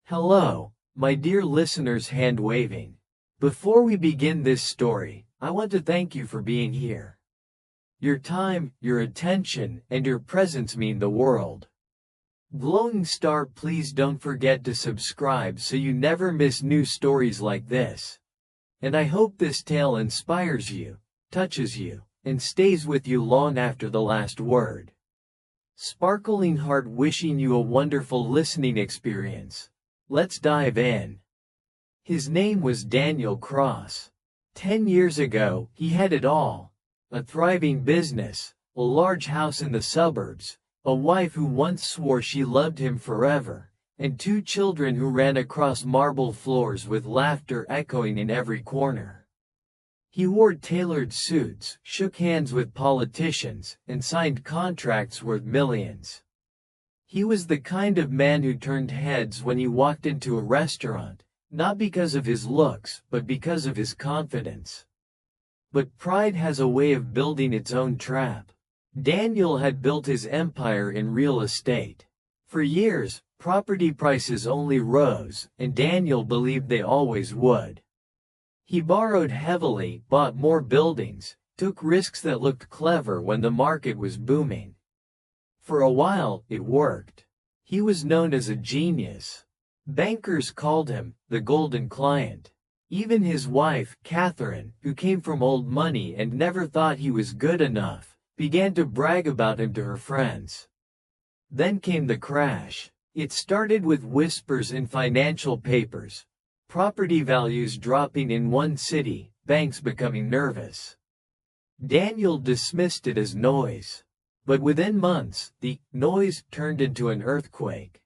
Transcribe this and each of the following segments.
Hello, my dear listeners hand waving. Before we begin this story, I want to thank you for being here. Your time, your attention, and your presence mean the world. Glowing star, please don't forget to subscribe so you never miss new stories like this. And I hope this tale inspires you, touches you, and stays with you long after the last word. Sparkling heart wishing you a wonderful listening experience. Let's dive in. His name was Daniel Cross. 10 years ago, he had it all. A thriving business, a large house in the suburbs, a wife who once swore she loved him forever, and 2 children who ran across marble floors with laughter echoing in every corner. He wore tailored suits, shook hands with politicians, and signed contracts worth millions. He was the kind of man who turned heads when he walked into a restaurant, not because of his looks, but because of his confidence. But pride has a way of building its own trap. Daniel had built his empire in real estate. For years, property prices only rose, and Daniel believed they always would. He borrowed heavily, bought more buildings, took risks that looked clever when the market was booming. For a while, it worked. He was known as a genius. Bankers called him the golden client. Even his wife, Catherine, who came from old money and never thought he was good enough, began to brag about him to her friends. Then came the crash. It started with whispers in financial papers. Property values dropping in one city, banks becoming nervous. Daniel dismissed it as noise. But within months, the noise turned into an earthquake.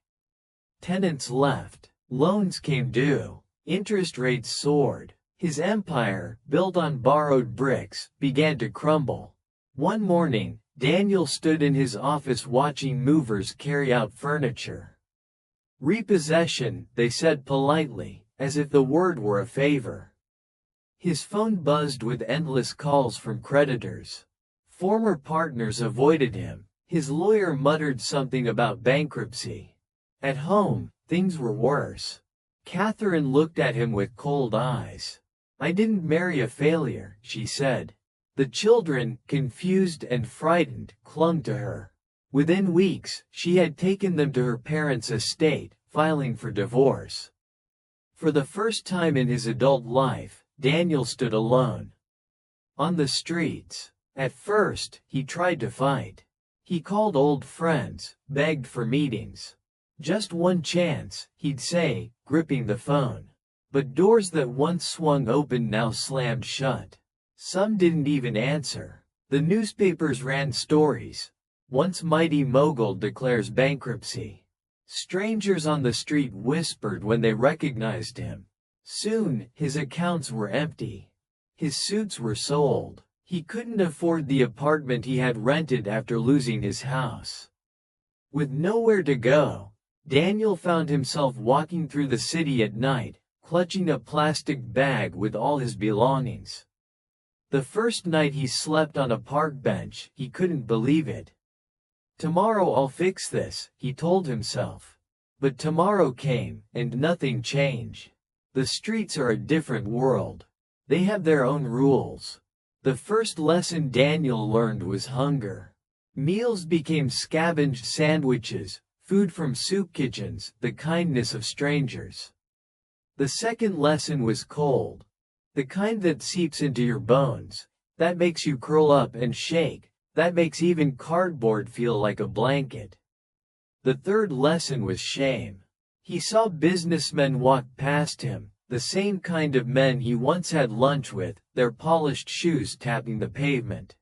Tenants left, loans came due, interest rates soared. His empire, built on borrowed bricks, began to crumble. One morning, Daniel stood in his office watching movers carry out furniture. Repossession, they said politely, as if the word were a favor. His phone buzzed with endless calls from creditors. Former partners avoided him. His lawyer muttered something about bankruptcy. At home, things were worse. Catherine looked at him with cold eyes. "I didn't marry a failure," she said. The children, confused and frightened, clung to her. Within weeks, she had taken them to her parents' estate, filing for divorce. For the first time in his adult life, Daniel stood alone. On the streets. At first, he tried to fight. He called old friends, begged for meetings. "Just one chance," he'd say, gripping the phone. But doors that once swung open now slammed shut. Some didn't even answer. The newspapers ran stories. Once mighty mogul declares bankruptcy. Strangers on the street whispered when they recognized him. Soon, his accounts were empty. His suits were sold. He couldn't afford the apartment he had rented after losing his house. With nowhere to go, Daniel found himself walking through the city at night, clutching a plastic bag with all his belongings. The first night he slept on a park bench, he couldn't believe it. "Tomorrow I'll fix this," he told himself. But tomorrow came, and nothing changed. The streets are a different world. They have their own rules. The first lesson Daniel learned was hunger. Meals became scavenged sandwiches, food from soup kitchens, the kindness of strangers. The second lesson was cold. The kind that seeps into your bones, that makes you curl up and shake, that makes even cardboard feel like a blanket. The third lesson was shame. He saw businessmen walk past him, the same kind of men he once had lunch with, their polished shoes tapping the pavement.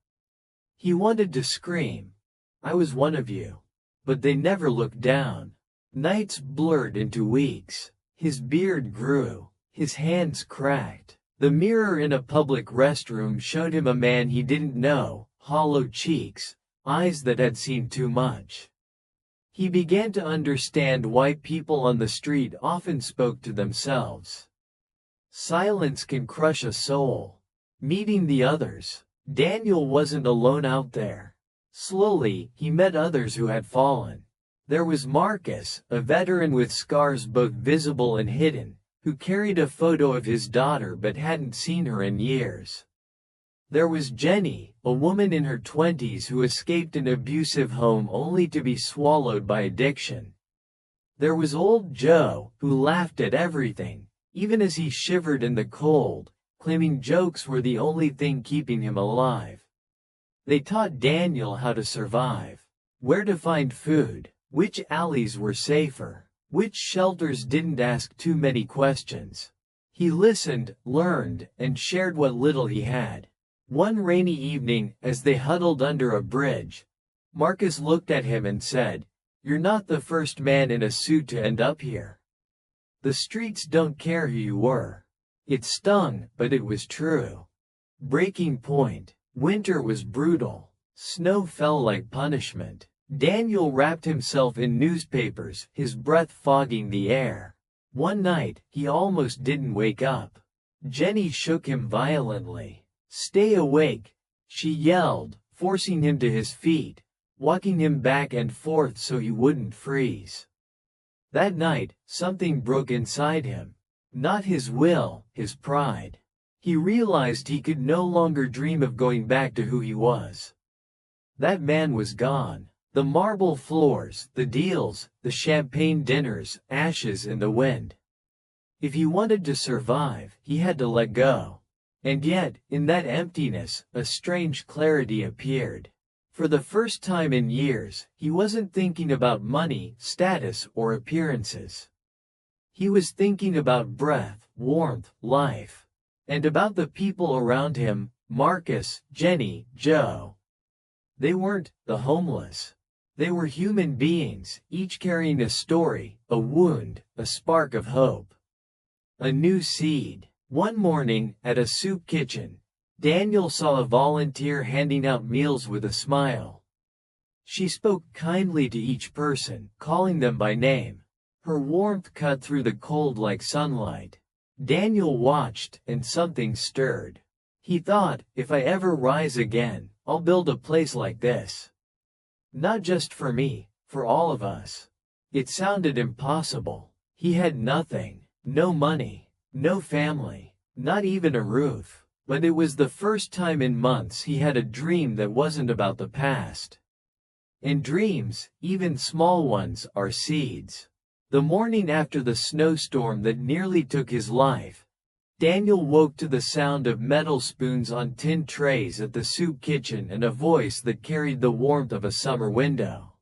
He wanted to scream, "I was one of you." But they never looked down. Nights blurred into weeks. His beard grew. His hands cracked. The mirror in a public restroom showed him a man he didn't know, hollow cheeks, eyes that had seen too much. He began to understand why people on the street often spoke to themselves. Silence can crush a soul. Meeting the others. Daniel wasn't alone out there. Slowly, he met others who had fallen. There was Marcus, a veteran with scars both visible and hidden, who carried a photo of his daughter but hadn't seen her in years. There was Jenny, a woman in her 20s who escaped an abusive home only to be swallowed by addiction. There was old Joe, who laughed at everything, even as he shivered in the cold, claiming jokes were the only thing keeping him alive. They taught Daniel how to survive, where to find food, which alleys were safer, which shelters didn't ask too many questions. He listened, learned, and shared what little he had. One rainy evening, as they huddled under a bridge, Marcus looked at him and said, "You're not the first man in a suit to end up here. The streets don't care who you were." It stung, but it was true. Breaking point. Winter was brutal. Snow fell like punishment. Daniel wrapped himself in newspapers, his breath fogging the air. One night, he almost didn't wake up. Jenny shook him violently. "Stay awake," she yelled, forcing him to his feet, walking him back and forth so he wouldn't freeze. That night, something broke inside him. Not his will, his pride. He realized he could no longer dream of going back to who he was. That man was gone. The marble floors, the deals, the champagne dinners, ashes in the wind. If he wanted to survive, he had to let go. And yet, in that emptiness, a strange clarity appeared. For the first time in years, he wasn't thinking about money, status, or appearances. He was thinking about breath, warmth, life. And about the people around him, Marcus, Jenny, Joe. They weren't the homeless. They were human beings, each carrying a story, a wound, a spark of hope. A new seed. One morning, at a soup kitchen, Daniel saw a volunteer handing out meals with a smile. She spoke kindly to each person, calling them by name. Her warmth cut through the cold like sunlight. Daniel watched, and something stirred. He thought, if I ever rise again, I'll build a place like this. Not just for me, for all of us. It sounded impossible. He had nothing, no money, no family, not even a roof. But it was the first time in months he had a dream that wasn't about the past. And dreams, even small ones, are seeds. The morning after the snowstorm that nearly took his life, Daniel woke to the sound of metal spoons on tin trays at the soup kitchen and a voice that carried the warmth of a summer window.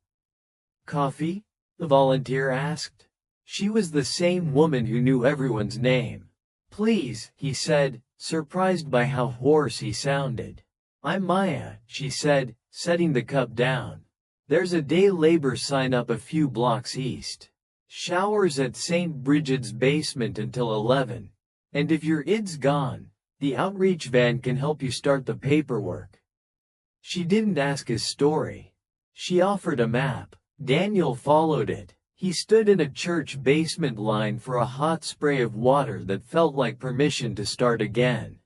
"Coffee?" the volunteer asked. She was the same woman who knew everyone's name. "Please," he said, surprised by how hoarse he sounded. "I'm Maya," she said, setting the cup down. "There's a day labor sign up a few blocks east. Showers at St. Bridget's basement until 11. And if your id's gone, the outreach van can help you start the paperwork." She didn't ask his story. She offered a map. Daniel followed it. He stood in a church basement line for a hot spray of water that felt like permission to start again.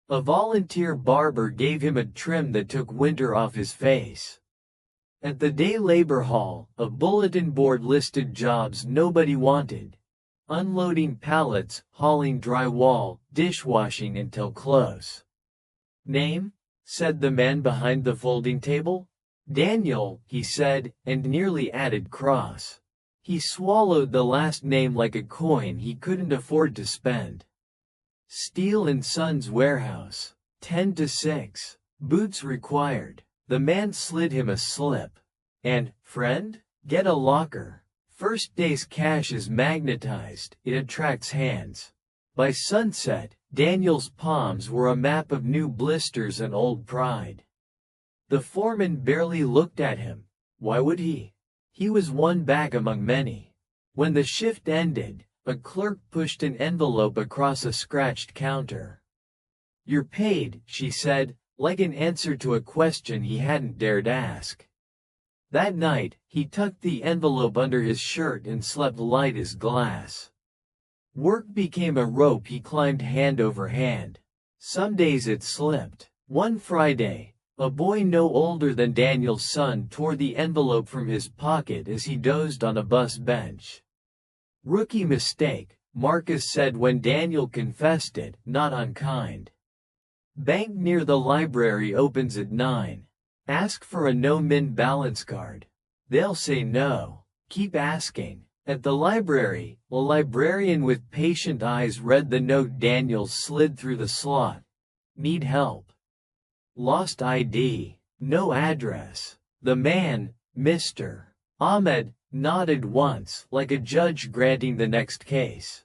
A volunteer barber gave him a trim that took winter off his face. At the day labor hall, a bulletin board listed jobs nobody wanted. Unloading pallets, hauling drywall, dishwashing until close. "Name?" said the man behind the folding table. "Daniel," he said, and nearly added Cross. He swallowed the last name like a coin he couldn't afford to spend. "Steel and Sons Warehouse. 10 to 6. Boots required." The man slid him a slip. "And, friend, get a locker. First day's cash is magnetized, it attracts hands." By sunset, Daniel's palms were a map of new blisters and old pride. The foreman barely looked at him. Why would he? He was one back among many. When the shift ended, a clerk pushed an envelope across a scratched counter. "You're paid," she said, like an answer to a question he hadn't dared ask. That night, he tucked the envelope under his shirt and slept light as glass. Work became a rope he climbed hand over hand. Some days it slipped. One Friday, A boy no older than Daniel's son tore the envelope from his pocket as he dozed on a bus bench. "Rookie mistake," Marcus said when Daniel confessed it, "not unkind. Bank near the library opens at 9. Ask for a no-min balance card. They'll say no. Keep asking." At the library, a librarian with patient eyes read the note. Daniel slid through the slot. "Need help. Lost ID. No address." The man, Mr. Ahmed, nodded once, like a judge granting the next case.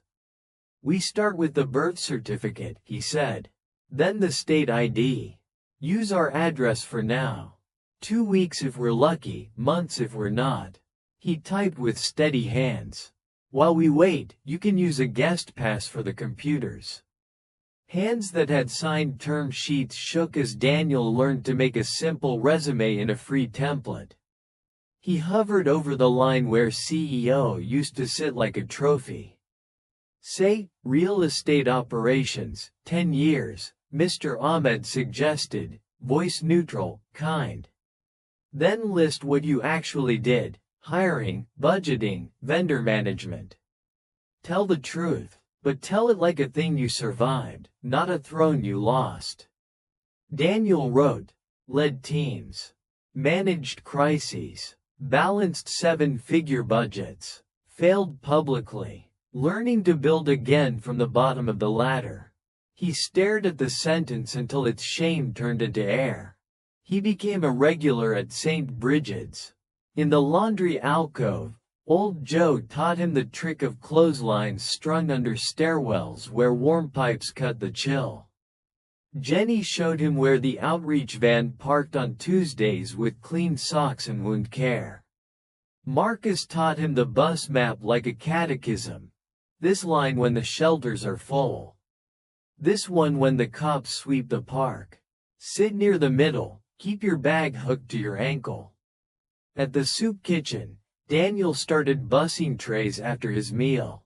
"We start with the birth certificate," he said. "Then the state ID. Use our address for now. 2 weeks if we're lucky, months if we're not." He typed with steady hands. "While we wait, you can use a guest pass for the computers." Hands that had signed term sheets shook as Daniel learned to make a simple resume in a free template. He hovered over the line where CEO used to sit like a trophy. "Say, real estate operations, 10 years, Mr. Ahmed suggested, voice neutral, kind. Then list what you actually did. Hiring, budgeting, vendor management. Tell the truth, but tell it like a thing you survived, not a throne you lost." Daniel wrote, led teams, managed crises, balanced 7-figure budgets, failed publicly, learning to build again from the bottom of the ladder. He stared at the sentence until its shame turned into air. He became a regular at St. Brigid's. In the laundry alcove, old Joe taught him the trick of clotheslines strung under stairwells where warm pipes cut the chill. Jenny showed him where the outreach van parked on Tuesdays with clean socks and wound care. Marcus taught him the bus map like a catechism. This line when the shelters are full. This one when the cops sweep the park. Sit near the middle, keep your bag hooked to your ankle. At the soup kitchen, Daniel started bussing trays after his meal.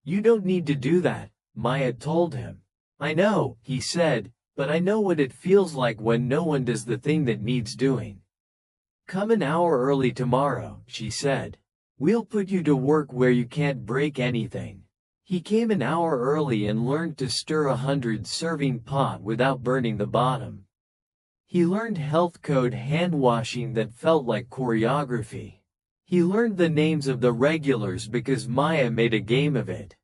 "You don't need to do that," Maya told him. "I know," he said, "but I know what it feels like when no one does the thing that needs doing." "Come an hour early tomorrow," she said. "We'll put you to work where you can't break anything." He came an hour early and learned to stir a 100-serving pot without burning the bottom. He learned health code hand-washing that felt like choreography. He learned the names of the regulars because Maya made a game of it.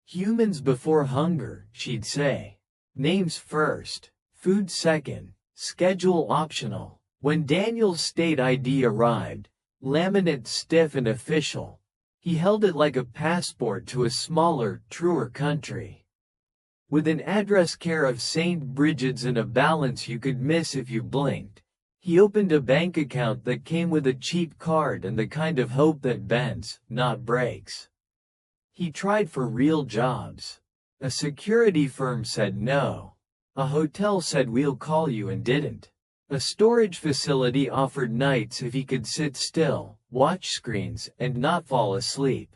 "Humans before hunger," she'd say. "Names first, food second, schedule optional." When Daniel's state ID arrived, laminate stiff and official, he held it like a passport to a smaller, truer country. With an address care of St. Brigid's and a balance you could miss if you blinked, he opened a bank account that came with a cheap card and the kind of hope that bends, not breaks. He tried for real jobs. A security firm said no. A hotel said we'll call you and didn't. A storage facility offered nights if he could sit still, watch screens, and not fall asleep.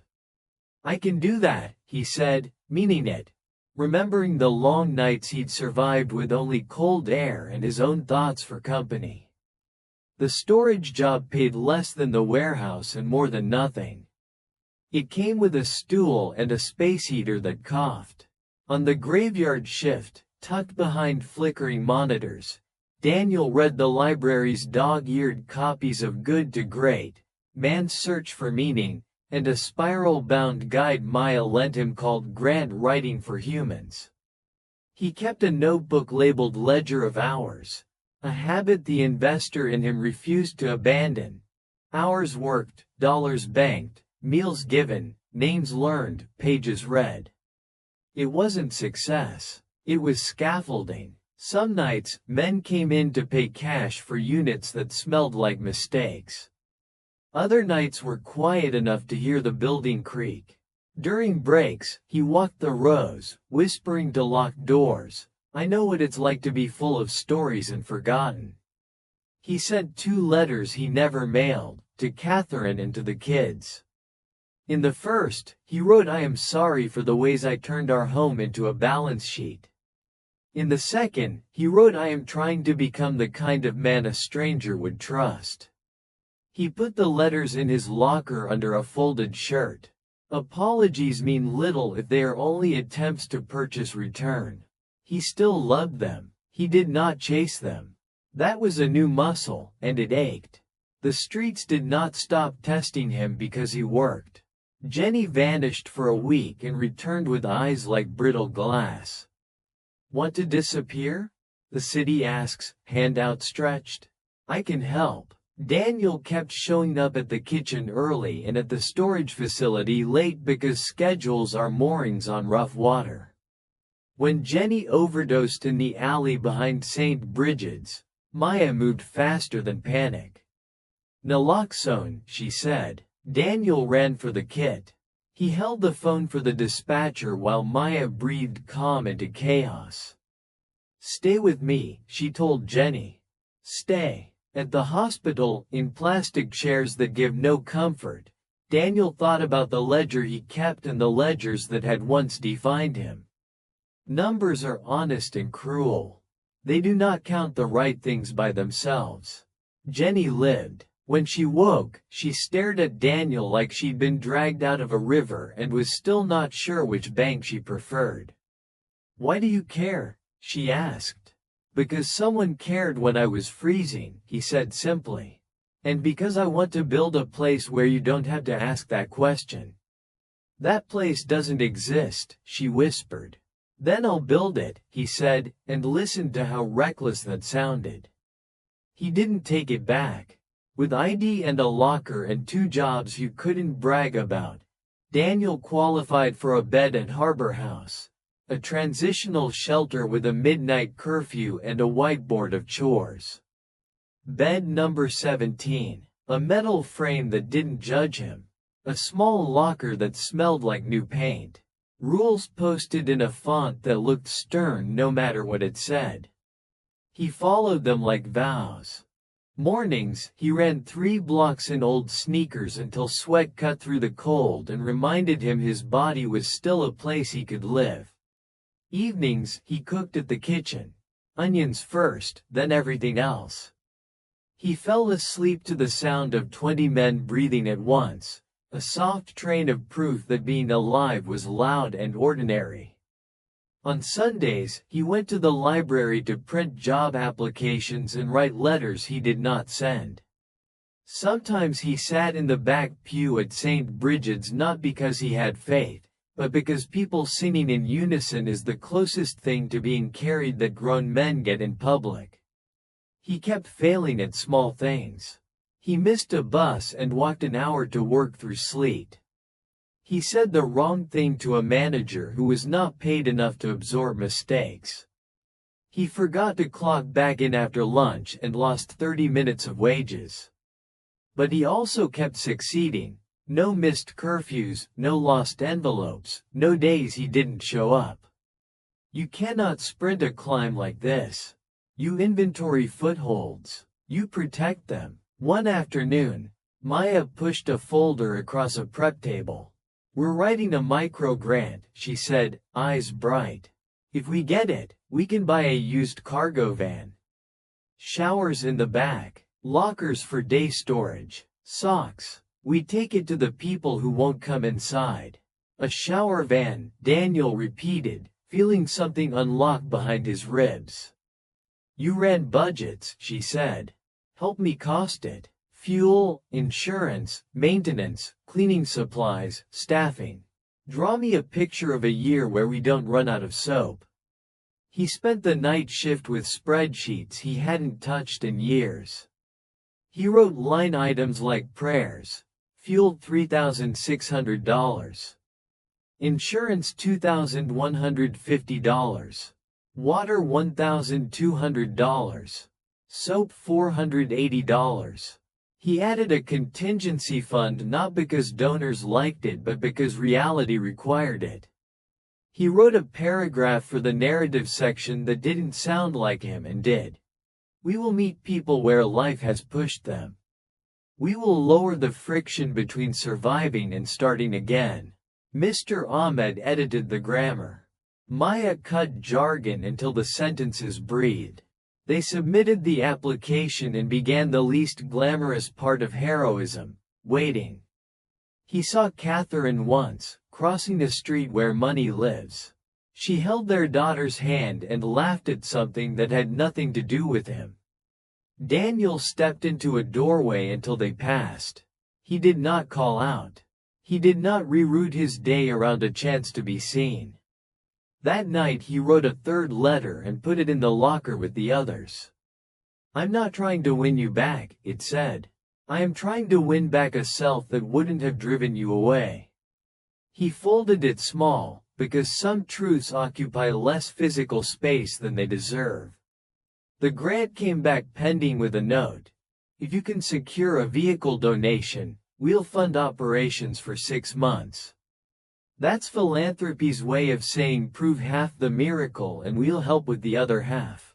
"I can do that," he said, meaning it. Remembering the long nights he'd survived with only cold air and his own thoughts for company. The storage job paid less than the warehouse and more than nothing. It came with a stool and a space heater that coughed. On the graveyard shift, tucked behind flickering monitors, Daniel read the library's dog-eared copies of Good to Great, Man's Search for Meaning, and a spiral-bound guide Maya lent him called Grant Writing for Humans. He kept a notebook labeled Ledger of Hours, a habit the investor in him refused to abandon. Hours worked, dollars banked, meals given, names learned, pages read. It wasn't success. It was scaffolding. Some nights, men came in to pay cash for units that smelled like mistakes. Other nights were quiet enough to hear the building creak. During breaks, he walked the rows, whispering to locked doors, "I know what it's like to be full of stories and forgotten." He sent 2 letters he never mailed, to Catherine and to the kids. In the first, he wrote, "I am sorry for the ways I turned our home into a balance sheet." In the second, he wrote, "I am trying to become the kind of man a stranger would trust." He put the letters in his locker under a folded shirt. Apologies mean little if they are only attempts to purchase return. He still loved them. He did not chase them. That was a new muscle, and it ached. The streets did not stop testing him because he worked. Jenny vanished for a week and returned with eyes like brittle glass. "Want to disappear?" the city asks, hand outstretched. "I can help." Daniel kept showing up at the kitchen early and at the storage facility late because schedules are moorings on rough water. When Jenny overdosed in the alley behind St. Bridget's, Maya moved faster than panic. "Naloxone," she said. Daniel ran for the kit. He held the phone for the dispatcher while Maya breathed calm into chaos. "Stay with me," she told Jenny. "Stay." At the hospital, in plastic chairs that give no comfort, Daniel thought about the ledger he kept and the ledgers that had once defined him. Numbers are honest and cruel. They do not count the right things by themselves. Jenny lived. When she woke, she stared at Daniel like she'd been dragged out of a river and was still not sure which bank she preferred. "Why do you care?" she asked. "Because someone cared when I was freezing," he said simply. "And because I want to build a place where you don't have to ask that question." "That place doesn't exist," she whispered. "Then I'll build it," he said, and listened to how reckless that sounded. He didn't take it back. With ID and a locker and 2 jobs you couldn't brag about, Daniel qualified for a bed at Harbor House, a transitional shelter with a midnight curfew and a whiteboard of chores. Bed number 17, a metal frame that didn't judge him, a small locker that smelled like new paint, rules posted in a font that looked stern no matter what it said. He followed them like vows. Mornings, he ran 3 blocks in old sneakers until sweat cut through the cold and reminded him his body was still a place he could live. Evenings, he cooked at the kitchen. Onions first, then everything else. He fell asleep to the sound of 20 men breathing at once, a soft train of proof that being alive was loud and ordinary. On Sundays, he went to the library to print job applications and write letters he did not send. Sometimes he sat in the back pew at St. Bridget's not because he had faith, but because people singing in unison is the closest thing to being carried that grown men get in public. He kept failing at small things. He missed a bus and walked an hour to work through sleet. He said the wrong thing to a manager who was not paid enough to absorb mistakes. He forgot to clock back in after lunch and lost 30 minutes of wages. But he also kept succeeding. No missed curfews, no lost envelopes, no days he didn't show up. You cannot sprint a climb like this. You inventory footholds. You protect them. One afternoon, Maya pushed a folder across a prep table. "We're writing a micro grant," she said, eyes bright. "If we get it, we can buy a used cargo van. Showers in the back, lockers for day storage, socks. We take it to the people who won't come inside." "A shower van," Daniel repeated, feeling something unlock behind his ribs. "You ran budgets," she said. "Help me cost it. Fuel, insurance, maintenance, cleaning supplies, staffing. Draw me a picture of a year where we don't run out of soap." He spent the night shift with spreadsheets he hadn't touched in years. He wrote line items like prayers. Fuel $3,600. Insurance $2,150. Water $1,200. Soap $480. He added a contingency fund not because donors liked it but because reality required it. He wrote a paragraph for the narrative section that didn't sound like him and did. "We will meet people where life has pushed them. We will lower the friction between surviving and starting again." Mr. Ahmed edited the grammar. Maya cut jargon until the sentences breathed. They submitted the application and began the least glamorous part of heroism, waiting. He saw Catherine once, crossing the street where money lives. She held their daughter's hand and laughed at something that had nothing to do with him. Daniel stepped into a doorway until they passed. He did not call out. He did not reroute his day around a chance to be seen. That night he wrote a third letter and put it in the locker with the others. "I'm not trying to win you back," it said. "I am trying to win back a self that wouldn't have driven you away." He folded it small, because some truths occupy less physical space than they deserve. The grant came back pending with a note. "If you can secure a vehicle donation, we'll fund operations for 6 months. That's philanthropy's way of saying prove half the miracle and we'll help with the other half."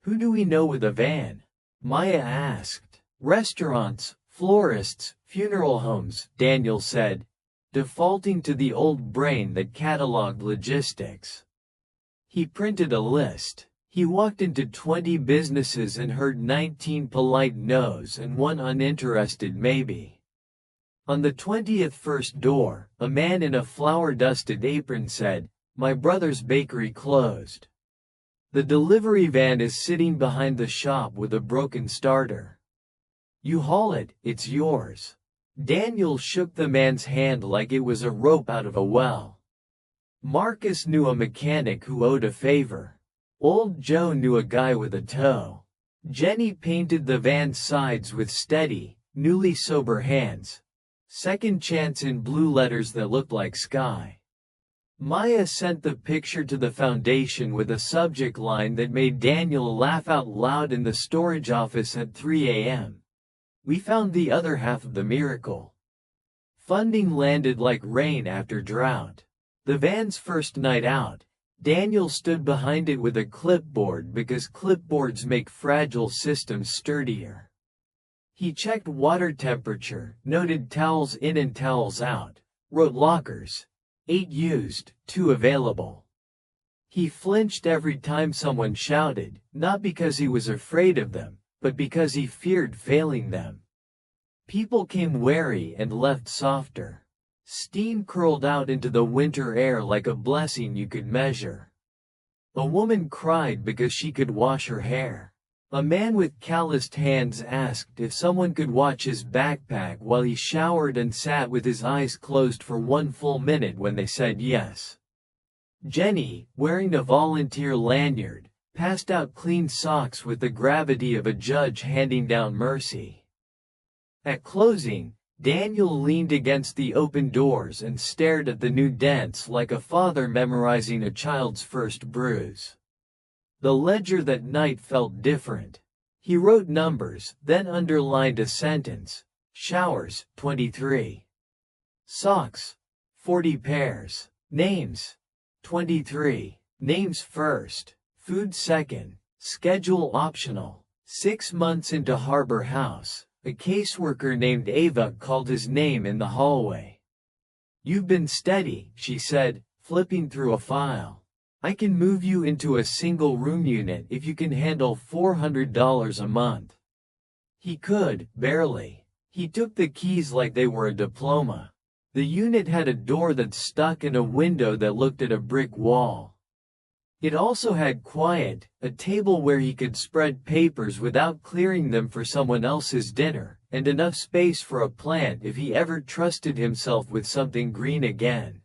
"Who do we know with a van?" Maya asked. "Restaurants, florists, funeral homes," Daniel said, defaulting to the old brain that cataloged logistics. He printed a list. He walked into 20 businesses and heard 19 polite no's and 1 uninterested maybe. On the 20th first door, a man in a flour-dusted apron said, "My brother's bakery closed. The delivery van is sitting behind the shop with a broken starter. You haul it, it's yours." Daniel shook the man's hand like it was a rope out of a well. Marcus knew a mechanic who owed a favor. Old Joe knew a guy with a tow. Jenny painted the van's sides with steady, newly sober hands. "Second chance" in blue letters that looked like sky. Maya sent the picture to the foundation with a subject line that made Daniel laugh out loud in the storage office at 3 a.m. "We found the other half of the miracle." Funding landed like rain after drought. The van's first night out, Daniel stood behind it with a clipboard because clipboards make fragile systems sturdier. He checked water temperature, noted towels in and towels out, wrote lockers, 8 used, 2 available. He flinched every time someone shouted, not because he was afraid of them, but because he feared failing them. People came wary and left softer. Steam curled out into the winter air like a blessing you could measure. A woman cried because she could wash her hair. A man with calloused hands asked if someone could watch his backpack while he showered and sat with his eyes closed for 1 full minute when they said yes. Jenny, wearing a volunteer lanyard, passed out clean socks with the gravity of a judge handing down mercy. At closing, Daniel leaned against the open doors and stared at the new dents like a father memorizing a child's first bruise. The ledger that night felt different. He wrote numbers, then underlined a sentence. Showers, 23. Socks, 40 pairs. Names, 23. Names first. Food second. Schedule optional. 6 months into Harbor House, a caseworker named Ava called his name in the hallway. "You've been steady," she said, flipping through a file. "I can move you into a single-room unit if you can handle $400 a month." He could, barely. He took the keys like they were a diploma. The unit had a door that stuck and a window that looked at a brick wall. It also had quiet, a table where he could spread papers without clearing them for someone else's dinner, and enough space for a plant if he ever trusted himself with something green again.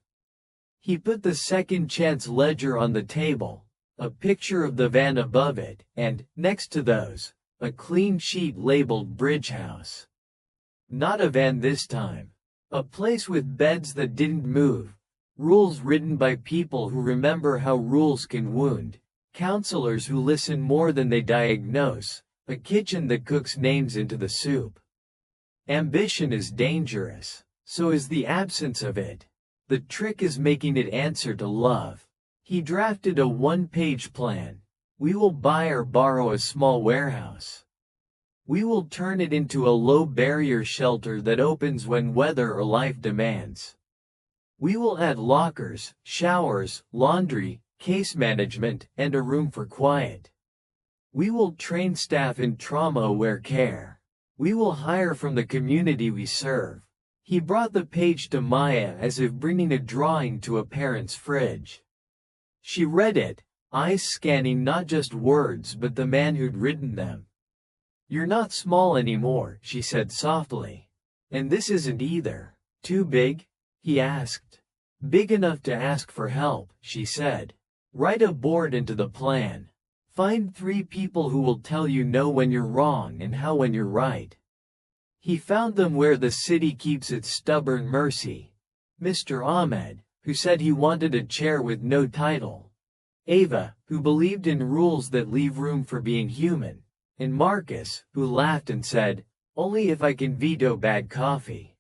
He put the second chance ledger on the table, a picture of the van above it, and, next to those, a clean sheet labeled Bridge House. Not a van this time. A place with beds that didn't move. Rules written by people who remember how rules can wound. Counselors who listen more than they diagnose. A kitchen that cooks names into the soup. Ambition is dangerous. So is the absence of it. The trick is making it answer to love. He drafted a 1-page plan. We will buy or borrow a small warehouse. We will turn it into a low-barrier shelter that opens when weather or life demands. We will add lockers, showers, laundry, case management, and a room for quiet. We will train staff in trauma-aware care. We will hire from the community we serve. He brought the page to Maya as if bringing a drawing to a parent's fridge. She read it, eyes scanning not just words but the man who'd written them. "You're not small anymore," she said softly. "And this isn't either." "Too big?" he asked. "Big enough to ask for help," she said. "Write a board into the plan. Find 3 people who will tell you no when you're wrong and how when you're right." He found them where the city keeps its stubborn mercy. Mr. Ahmed, who said he wanted a chair with no title. Ava, who believed in rules that leave room for being human. And Marcus, who laughed and said, "Only if I can veto bad coffee."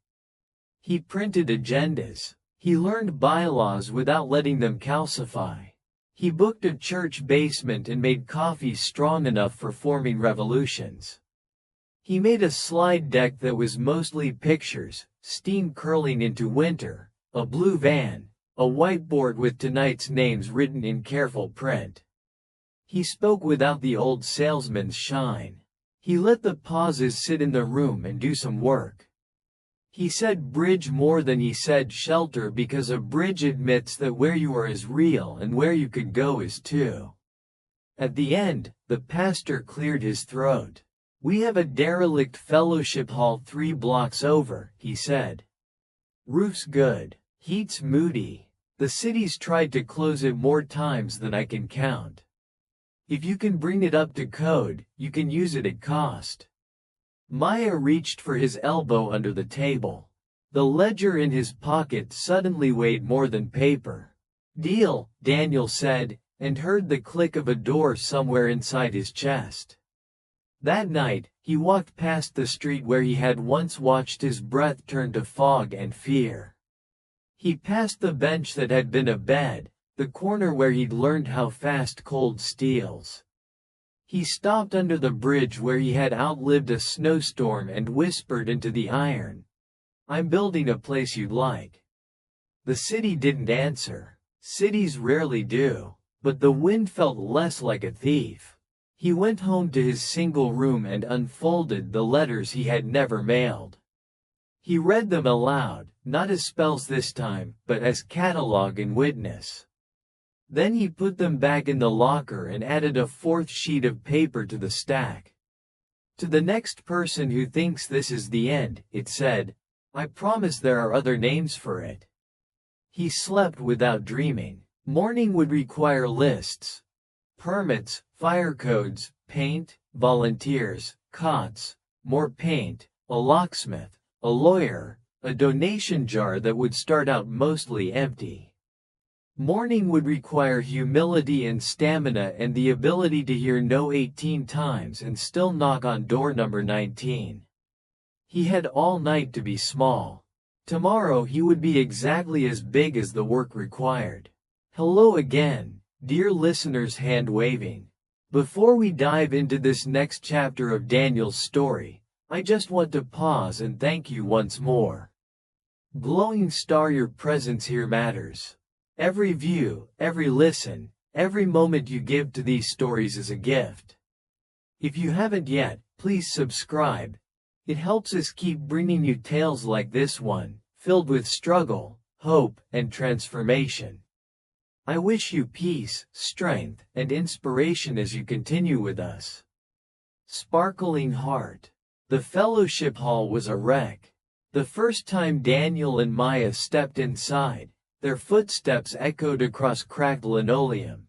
He printed agendas. He learned bylaws without letting them calcify. He booked a church basement and made coffee strong enough for forming revolutions. He made a slide deck that was mostly pictures, steam curling into winter, a blue van, a whiteboard with tonight's names written in careful print. He spoke without the old salesman's shine. He let the pauses sit in the room and do some work. He said bridge more than he said shelter because a bridge admits that where you are is real and where you could go is too. At the end, the pastor cleared his throat. "We have a derelict fellowship hall 3 blocks over," he said. "Roof's good. Heat's moody. The city's tried to close it more times than I can count. If you can bring it up to code, you can use it at cost." Maya reached for his elbow under the table. The ledger in his pocket suddenly weighed more than paper. "Deal," Daniel said, and heard the click of a door somewhere inside his chest. That night, he walked past the street where he had once watched his breath turn to fog and fear. He passed the bench that had been a bed, the corner where he'd learned how fast cold steals. He stopped under the bridge where he had outlived a snowstorm and whispered into the iron, "I'm building a place you'd like." The city didn't answer. Cities rarely do. But the wind felt less like a thief. He went home to his single room and unfolded the letters he had never mailed. He read them aloud, not as spells this time, but as catalog and witness. Then he put them back in the locker and added a 4th sheet of paper to the stack. "To the next person who thinks this is the end," it said, "I promise there are other names for it." He slept without dreaming. Morning would require lists. Permits, fire codes, paint, volunteers, cots, more paint, a locksmith, a lawyer, a donation jar that would start out mostly empty. Morning would require humility and stamina and the ability to hear no 18 times and still knock on door number 19. He had all night to be small. Tomorrow he would be exactly as big as the work required. Hello again, dear listeners, hand waving. Before we dive into this next chapter of Daniel's story, I just want to pause and thank you once more. Glowing star, your presence here matters. Every view, every listen, every moment you give to these stories is a gift. If you haven't yet, please subscribe. It helps us keep bringing you tales like this one, filled with struggle, hope, and transformation. I wish you peace, strength, and inspiration as you continue with us. Sparkling heart. The fellowship hall was a wreck. The first time Daniel and Maya stepped inside, their footsteps echoed across cracked linoleum.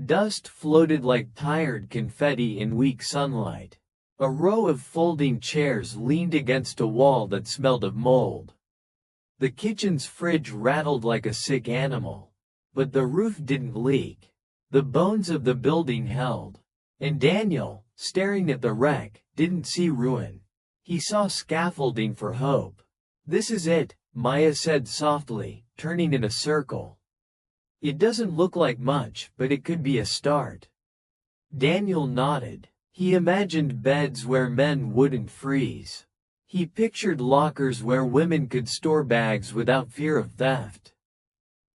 Dust floated like tired confetti in weak sunlight. A row of folding chairs leaned against a wall that smelled of mold. The kitchen's fridge rattled like a sick animal. But the roof didn't leak. The bones of the building held. And Daniel, staring at the wreck, didn't see ruin. He saw scaffolding for hope. "This is it," Maya said softly, turning in a circle. "It doesn't look like much, but it could be a start." Daniel nodded. He imagined beds where men wouldn't freeze. He pictured lockers where women could store bags without fear of theft.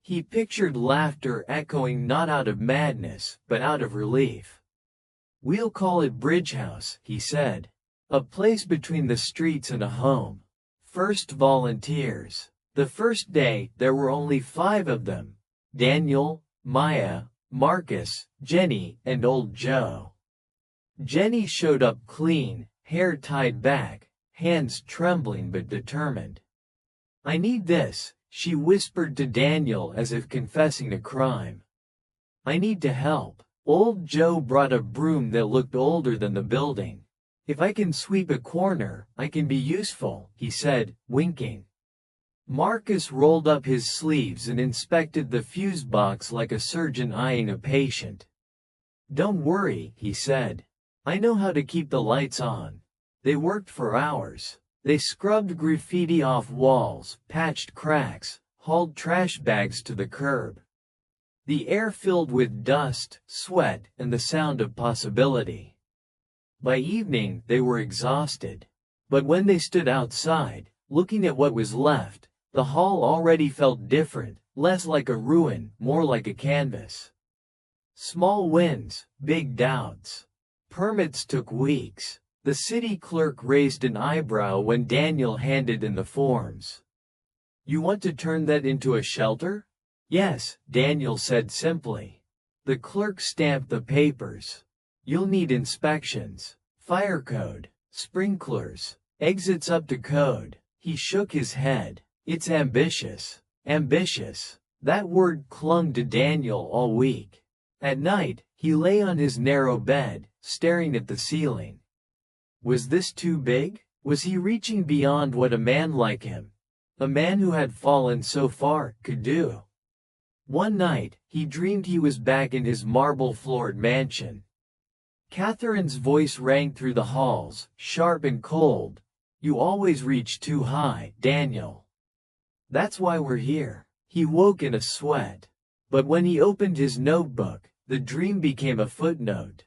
He pictured laughter echoing not out of madness, but out of relief. "We'll call it Bridge House," he said. "A place between the streets and a home." First volunteers. The first day, there were only 5 of them: Daniel, Maya, Marcus, Jenny, and old Joe. Jenny showed up clean, hair tied back, hands trembling but determined. "I need this," she whispered to Daniel as if confessing a crime. "I need to help." Old Joe brought a broom that looked older than the building. "If I can sweep a corner, I can be useful," he said, winking. Marcus rolled up his sleeves and inspected the fuse box like a surgeon eyeing a patient. "Don't worry," he said. "I know how to keep the lights on." They worked for hours. They scrubbed graffiti off walls, patched cracks, hauled trash bags to the curb. The air filled with dust, sweat, and the sound of possibility. By evening, they were exhausted. But when they stood outside, looking at what was left, the hall already felt different, less like a ruin, more like a canvas. Small wins, big doubts. Permits took weeks. The city clerk raised an eyebrow when Daniel handed in the forms. "You want to turn that into a shelter?" "Yes," Daniel said simply. The clerk stamped the papers. "You'll need inspections, fire code, sprinklers, exits up to code." He shook his head. "It's ambitious." Ambitious. That word clung to Daniel all week. At night, he lay on his narrow bed, staring at the ceiling. Was this too big? Was he reaching beyond what a man like him, a man who had fallen so far, could do? One night, he dreamed he was back in his marble-floored mansion. Catherine's voice rang through the halls, sharp and cold. "You always reach too high, Daniel. That's why we're here." He woke in a sweat. But when he opened his notebook, the dream became a footnote.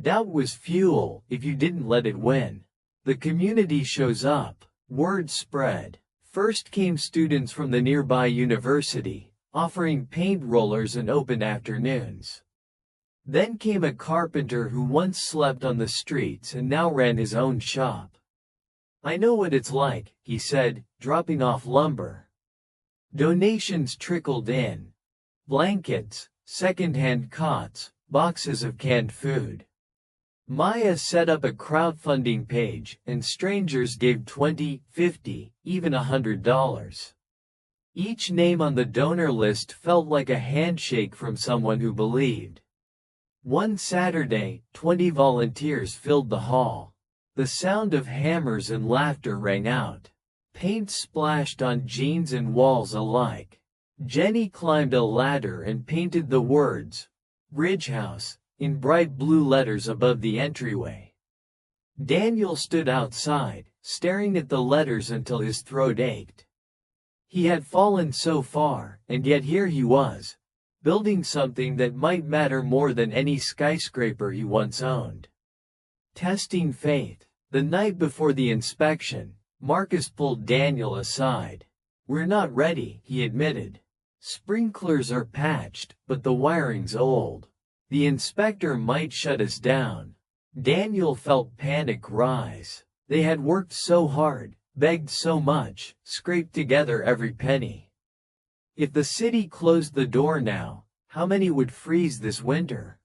Doubt was fuel if you didn't let it win. The community shows up. Word spread. First came students from the nearby university, offering paint rollers and open afternoons. Then came a carpenter who once slept on the streets and now ran his own shop. "I know what it's like," he said, dropping off lumber. Donations trickled in. Blankets, second-hand cots, boxes of canned food. Maya set up a crowdfunding page, and strangers gave $20, $50, even $100. Each name on the donor list felt like a handshake from someone who believed. One Saturday, 20 volunteers filled the hall. The sound of hammers and laughter rang out. Paint splashed on jeans and walls alike. Jenny climbed a ladder and painted the words, "Bridge House," in bright blue letters above the entryway. Daniel stood outside, staring at the letters until his throat ached. He had fallen so far, and yet here he was, building something that might matter more than any skyscraper he once owned. Testing faith. The night before the inspection, Marcus pulled Daniel aside. "We're not ready," he admitted. "Sprinklers are patched, but the wiring's old. The inspector might shut us down." Daniel felt panic rise. They had worked so hard, begged so much, scraped together every penny. If the city closed the door now, how many would freeze this winter?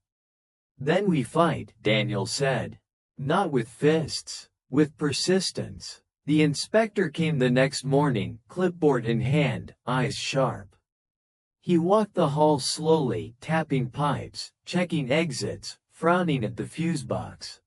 "Then we fight," Daniel said. "Not with fists, with persistence." The inspector came the next morning, clipboard in hand, eyes sharp. He walked the hall slowly, tapping pipes, checking exits, frowning at the fuse box.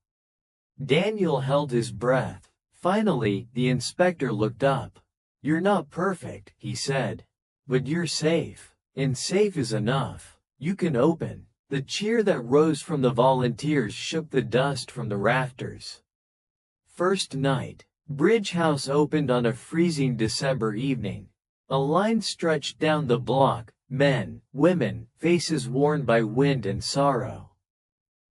Daniel held his breath. Finally, the inspector looked up. "You're not perfect," he said. "But you're safe. And safe is enough. You can open." The cheer that rose from the volunteers shook the dust from the rafters. First night. Bridge House opened on a freezing December evening. A line stretched down the block, men, women, faces worn by wind and sorrow.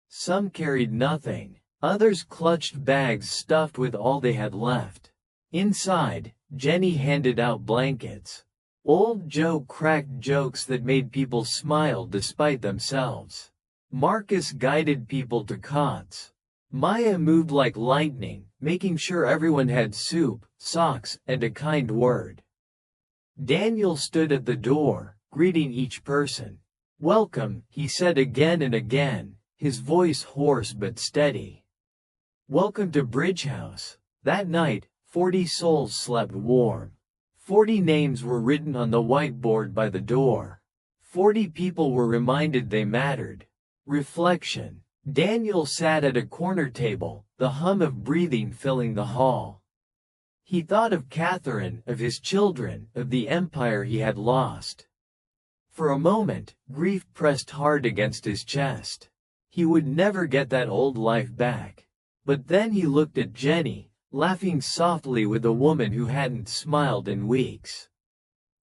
Some carried nothing. Others clutched bags stuffed with all they had left. Inside, Jenny handed out blankets. Old Joe cracked jokes that made people smile despite themselves. Marcus guided people to cots. Maya moved like lightning, making sure everyone had soup, socks, and a kind word. Daniel stood at the door, greeting each person. "Welcome," he said again and again, his voice hoarse but steady. "Welcome to Bridge House." That night, 40 souls slept warm. 40 names were written on the whiteboard by the door. 40 people were reminded they mattered. Reflection. Daniel sat at a corner table, the hum of breathing filling the hall. He thought of Catherine, of his children, of the empire he had lost. For a moment, grief pressed hard against his chest. He would never get that old life back. But then he looked at Jenny, laughing softly with a woman who hadn't smiled in weeks.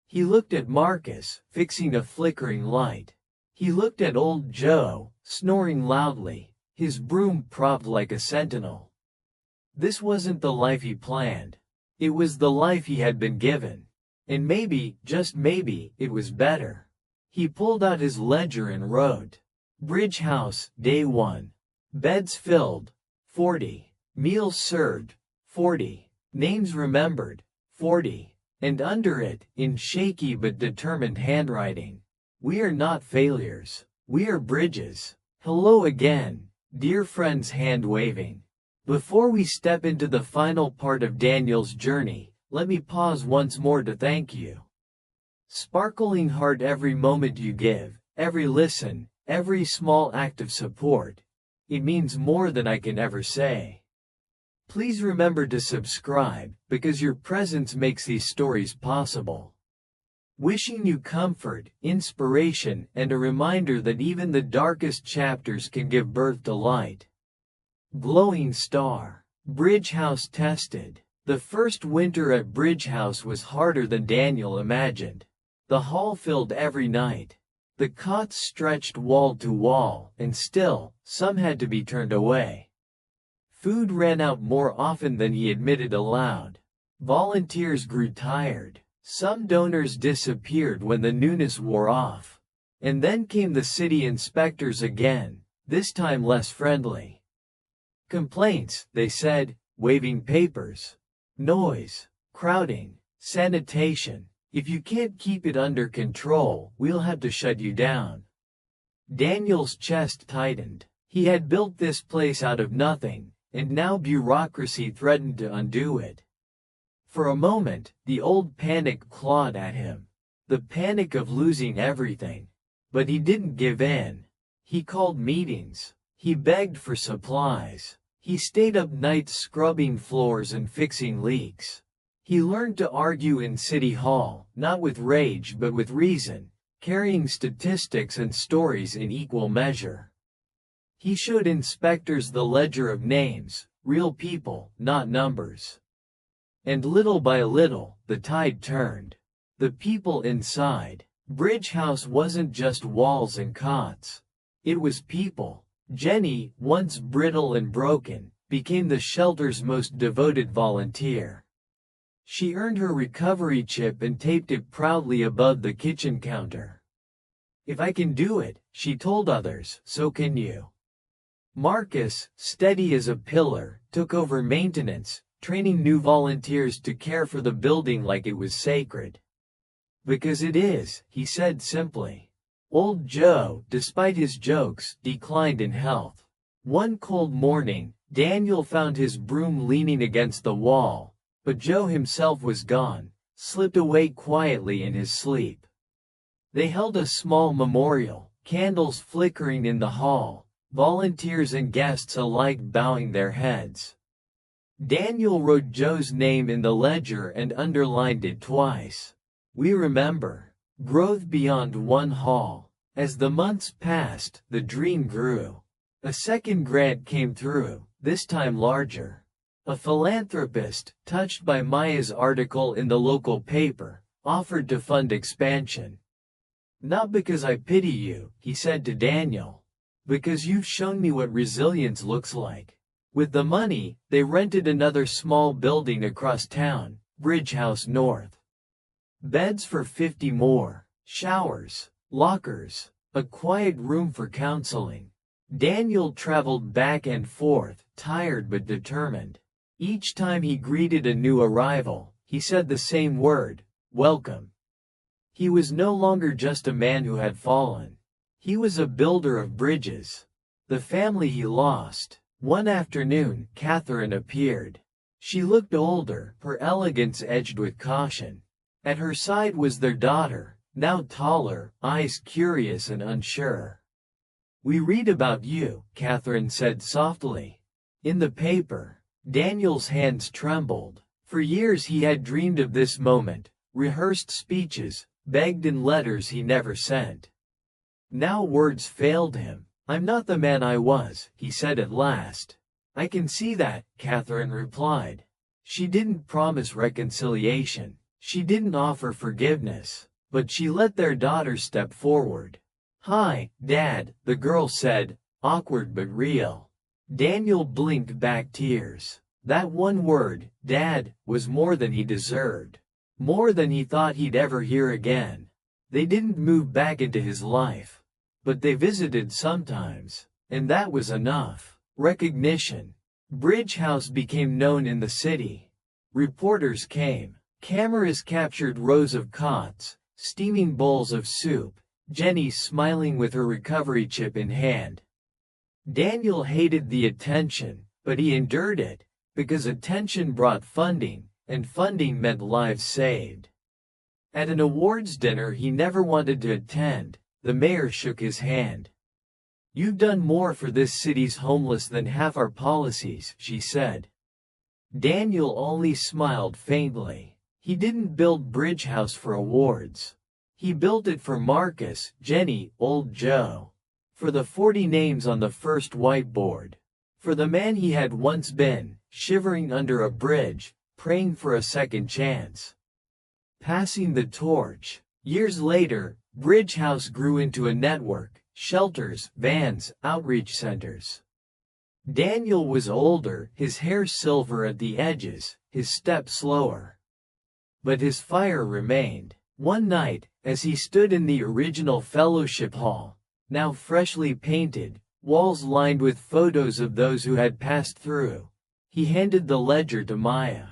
He looked at Marcus, fixing a flickering light. He looked at old Joe, snoring loudly, his broom propped like a sentinel. This wasn't the life he planned. It was the life he had been given. And maybe, just maybe, it was better. He pulled out his ledger and wrote, "Bridge House, Day 1. Beds filled, 40. Meals served, 40. Names remembered, 40. And under it, in shaky but determined handwriting, we are not failures. We are bridges. Hello again, dear friends," hand waving. Before we step into the final part of Daniel's journey, let me pause once more to thank you. Sparkling heart, every moment you give, every listen, every small act of support. It means more than I can ever say. Please remember to subscribe, because your presence makes these stories possible. Wishing you comfort, inspiration, and a reminder that even the darkest chapters can give birth to light. Glowing star. Bridge House tested. The first winter at Bridge House was harder than Daniel imagined. The hall filled every night. The cots stretched wall to wall, and still, some had to be turned away. Food ran out more often than he admitted aloud. Volunteers grew tired. Some donors disappeared when the newness wore off. And then came the city inspectors again, this time less friendly. Complaints, they said, waving papers. Noise, crowding, sanitation. If you can't keep it under control, we'll have to shut you down. Daniel's chest tightened. He had built this place out of nothing, and now bureaucracy threatened to undo it. For a moment, the old panic clawed at him. The panic of losing everything. But he didn't give in. He called meetings. He begged for supplies. He stayed up nights scrubbing floors and fixing leaks. He learned to argue in City Hall, not with rage but with reason, carrying statistics and stories in equal measure. He showed inspectors the ledger of names, real people, not numbers. And little by little, the tide turned. The people inside Bridge House wasn't just walls and cots. It was people. Jenny, once brittle and broken, became the shelter's most devoted volunteer. She earned her recovery chip and taped it proudly above the kitchen counter. "If I can do it," she told others, "so can you." Marcus, steady as a pillar, took over maintenance, training new volunteers to care for the building like it was sacred. "Because it is," he said simply. Old Joe, despite his jokes, declined in health. One cold morning, Daniel found his broom leaning against the wall, but Joe himself was gone, slipped away quietly in his sleep. They held a small memorial, candles flickering in the hall, volunteers and guests alike bowing their heads. Daniel wrote Joe's name in the ledger and underlined it twice. "We remember. Growth beyond one hall." As the months passed, the dream grew. A second grant came through, this time larger. A philanthropist, touched by Maya's article in the local paper, offered to fund expansion. "Not because I pity you," he said to Daniel. "Because you've shown me what resilience looks like. With the money, they rented another small building across town, Bridge House North. Beds for 50 more, showers, lockers, a quiet room for counseling. Daniel traveled back and forth, tired but determined. Each time he greeted a new arrival, he said the same word, welcome. He was no longer just a man who had fallen. He was a builder of bridges. The family he lost. One afternoon, Catherine appeared. She looked older, her elegance edged with caution. At her side was their daughter, now taller, eyes curious and unsure. We read about you, Catherine said softly. In the paper. Daniel's hands trembled. For years he had dreamed of this moment, rehearsed speeches, begged in letters he never sent. Now words failed him. I'm not the man I was, he said at last. I can see that, Catherine replied. She didn't promise reconciliation. She didn't offer forgiveness. But she let their daughter step forward. Hi, Dad, the girl said, awkward but real. Daniel blinked back tears. That one word, Dad, was more than he deserved. More than he thought he'd ever hear again. They didn't move back into his life. But they visited sometimes, and that was enough. Recognition. Bridge House became known in the city. Reporters came. Cameras captured rows of cots, steaming bowls of soup, Jenny smiling with her recovery chip in hand. Daniel hated the attention, but he endured it, because attention brought funding, and funding meant lives saved. At an awards dinner he never wanted to attend, the mayor shook his hand. You've done more for this city's homeless than half our policies, she said. Daniel only smiled faintly. He didn't build Bridge House for awards. He built it for Marcus, Jenny, old Joe. For the 40 names on the first whiteboard. For the man he had once been, shivering under a bridge, praying for a second chance. Passing the torch. Years later, Bridge House grew into a network, shelters, vans, outreach centers. Daniel was older, his hair silver at the edges, his step slower. But his fire remained. One night, as he stood in the original fellowship hall, now freshly painted, walls lined with photos of those who had passed through, he handed the ledger to Maya.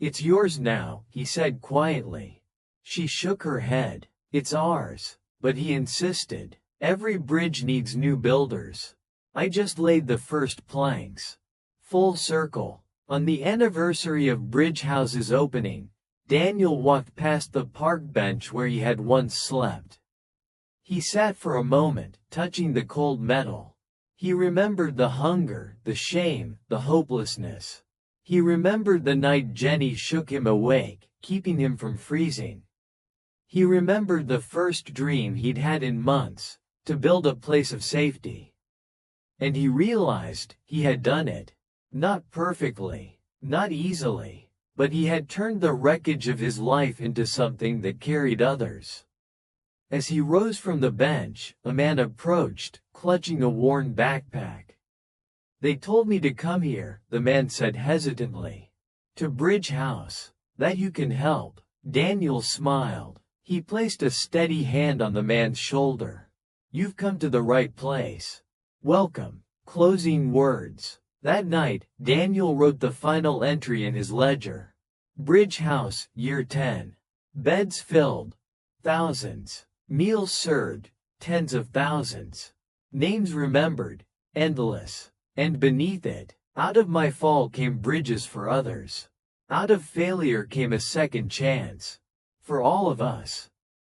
It's yours now, he said quietly. She shook her head. It's ours. But he insisted. Every bridge needs new builders. I just laid the first planks. Full circle. On the anniversary of Bridge House's opening, Daniel walked past the park bench where he had once slept. He sat for a moment, touching the cold metal. He remembered the hunger, the shame, the hopelessness. He remembered the night Jenny shook him awake, keeping him from freezing. He remembered the first dream he'd had in months, to build a place of safety. And he realized he had done it. Not perfectly, not easily, but he had turned the wreckage of his life into something that carried others. As he rose from the bench, a man approached, clutching a worn backpack. They told me to come here, the man said hesitantly. To Bridge House. That you can help. Daniel smiled. He placed a steady hand on the man's shoulder. You've come to the right place. Welcome. Closing words. That night, Daniel wrote the final entry in his ledger. Bridge House, Year 10. Beds filled. Thousands. Meals served. Tens of thousands. Names remembered. Endless. And beneath it, out of my fall came bridges for others. Out of failure came a second chance. For all of us.